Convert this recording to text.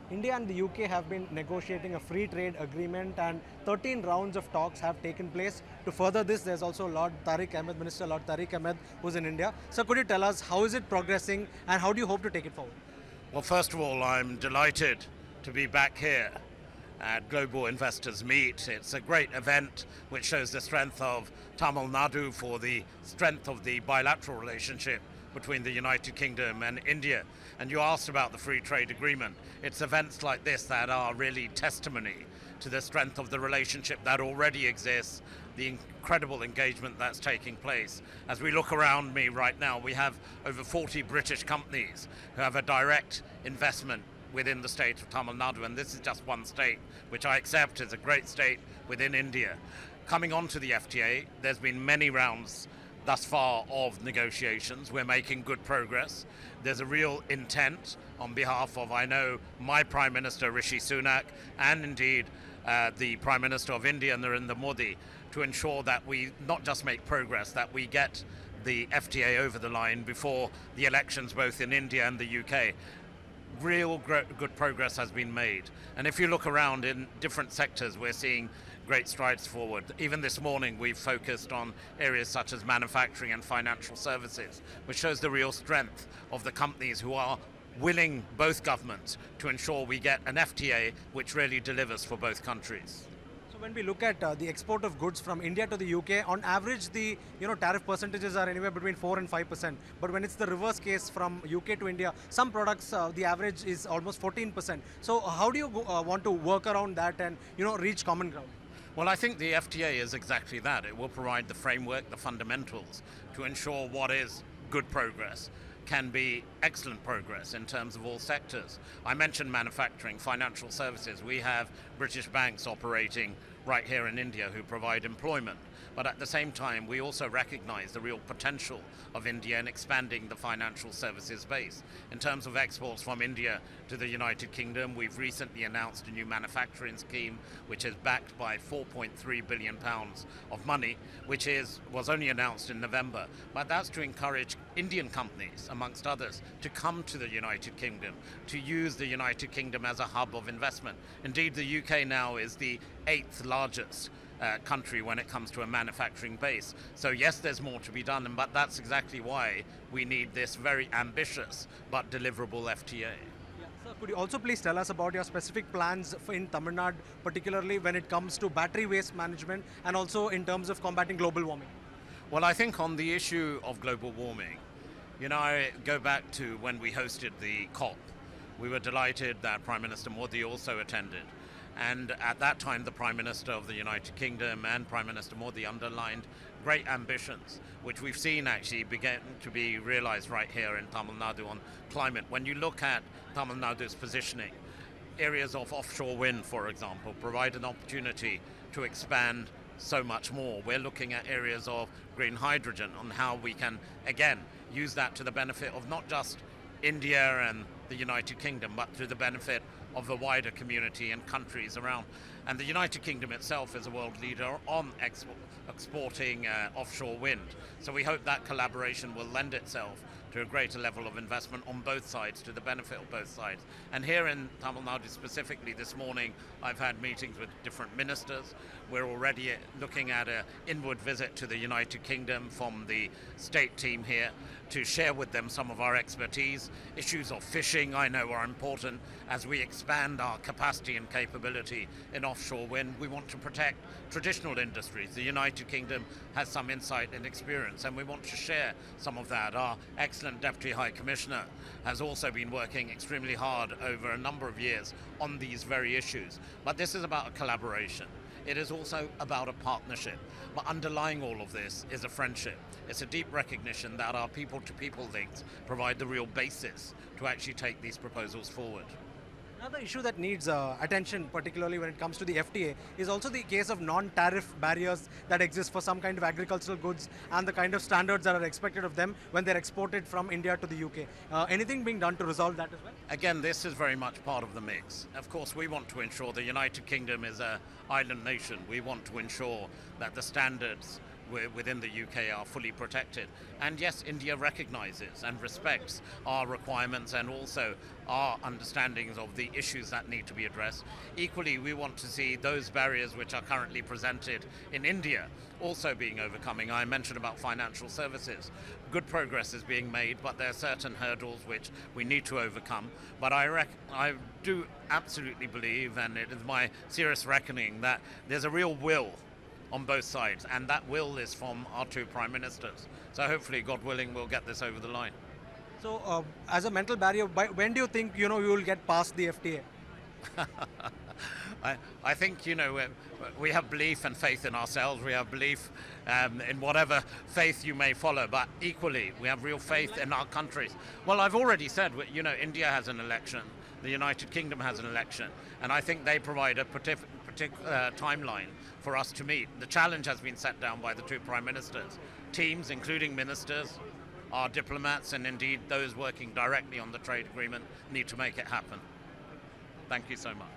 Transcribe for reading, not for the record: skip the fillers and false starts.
India and the UK have been negotiating a free trade agreement, and 13 rounds of talks have taken place. To further this, there's also Lord Tariq Ahmad, Minister Lord Tariq Ahmad, who's in India. So could you tell us how is it progressing and how do you hope to take it forward? Well, first of all, I'm delighted to be back here at Global Investors Meet. It's a great event which shows the strength of Tamil Nadu for the strength of the bilateral relationship between the United Kingdom and India. And you asked about the free trade agreement. It's events like this that are really testimony to the strength of the relationship that already exists, the incredible engagement that's taking place. As we look around me right now, we have over 40 British companies who have a direct investment within the state of Tamil Nadu, and this is just one state, which I accept is a great state within India. Coming on to the FTA, there's been many rounds thus far of negotiations. We're making good progress. There's a real intent on behalf of, I know, my Prime Minister Rishi Sunak and indeed the Prime Minister of India, Narendra Modi, to ensure that we not just make progress, that we get the FTA over the line before the elections both in India and the UK. Real good progress has been made. And if you look around in different sectors, we're seeing great strides forward. Even this morning, we've focused on areas such as manufacturing and financial services, which shows the real strength of the companies who are willing, both governments, to ensure we get an FTA which really delivers for both countries. So when we look at the export of goods from India to the UK, on average the tariff percentages are anywhere between 4 and 5%. But when it's the reverse case from UK to India, some products the average is almost 14%. So how do you want to work around that and reach common ground? Well, I think the FTA is exactly that. It will provide the framework, the fundamentals to ensure what is good progress can be excellent progress in terms of all sectors. I mentioned manufacturing, financial services. We have British banks operating right here in India who provide employment. But at the same time, we also recognize the real potential of India in expanding the financial services base. In terms of exports from India to the United Kingdom, we've recently announced a new manufacturing scheme which is backed by £4.3 billion of money, which was only announced in November. But that's to encourage Indian companies, amongst others, to come to the United Kingdom, to use the United Kingdom as a hub of investment. Indeed, the UK now is the 8th largest country when it comes to a manufacturing base. So yes, there's more to be done, but that's exactly why we need this very ambitious but deliverable FTA. Yeah. Sir, could you also please tell us about your specific plans in Tamil Nadu, particularly when it comes to battery waste management and also in terms of combating global warming? Well, I think on the issue of global warming, I go back to when we hosted the COP. We were delighted that Prime Minister Modi also attended. And at that time, the Prime Minister of the United Kingdom and Prime Minister Modi underlined great ambitions, which we've seen actually begin to be realized right here in Tamil Nadu on climate. When you look at Tamil Nadu's positioning, areas of offshore wind, for example, provide an opportunity to expand so much more. We're looking at areas of green hydrogen on how we can, again, use that to the benefit of not just India and the United Kingdom, but to the benefit of the wider community and countries around. And the United Kingdom itself is a world leader on exporting offshore wind. So we hope that collaboration will lend itself to a greater level of investment on both sides, to the benefit of both sides. And here in Tamil Nadu specifically this morning, I've had meetings with different ministers. We're already looking at an inward visit to the United Kingdom from the state team here to share with them some of our expertise. Issues of fishing, I know, are important as we expand our capacity and capability in offshore wind. We want to protect traditional industries. The United Kingdom has some insight and experience, and we want to share some of that. Our excellent Deputy High Commissioner has also been working extremely hard over a number of years on these very issues. But this is about a collaboration. It is also about a partnership. But underlying all of this is a friendship. It's a deep recognition that our people-to-people links provide the real basis to actually take these proposals forward. Another issue that needs attention, particularly when it comes to the FTA, is also the case of non-tariff barriers that exist for some kind of agricultural goods and the kind of standards that are expected of them when they're exported from India to the UK. Anything being done to resolve that as well? Again, this is very much part of the mix. Of course, we want to ensure the United Kingdom is an island nation. We want to ensure that the standards within the UK are fully protected. And yes, India recognizes and respects our requirements and also our understandings of the issues that need to be addressed. Equally, we want to see those barriers which are currently presented in India also being overcoming. I mentioned about financial services. Good progress is being made, but there are certain hurdles which we need to overcome. But I do absolutely believe, and it is my serious reckoning, that there's a real will on both sides, and that will is from our two prime ministers. So hopefully, God willing, we'll get this over the line. So, as a mental barrier, when do you think you will get past the FTA? I think we have belief and faith in ourselves. We have belief in whatever faith you may follow, but equally we have real faith in our countries. Well, I've already said, India has an election, the United Kingdom has an election, and I think they provide a particular timeline for us to meet. The challenge has been set down by the two prime ministers. Teams, including ministers, our diplomats, and indeed those working directly on the trade agreement, need to make it happen. Thank you so much.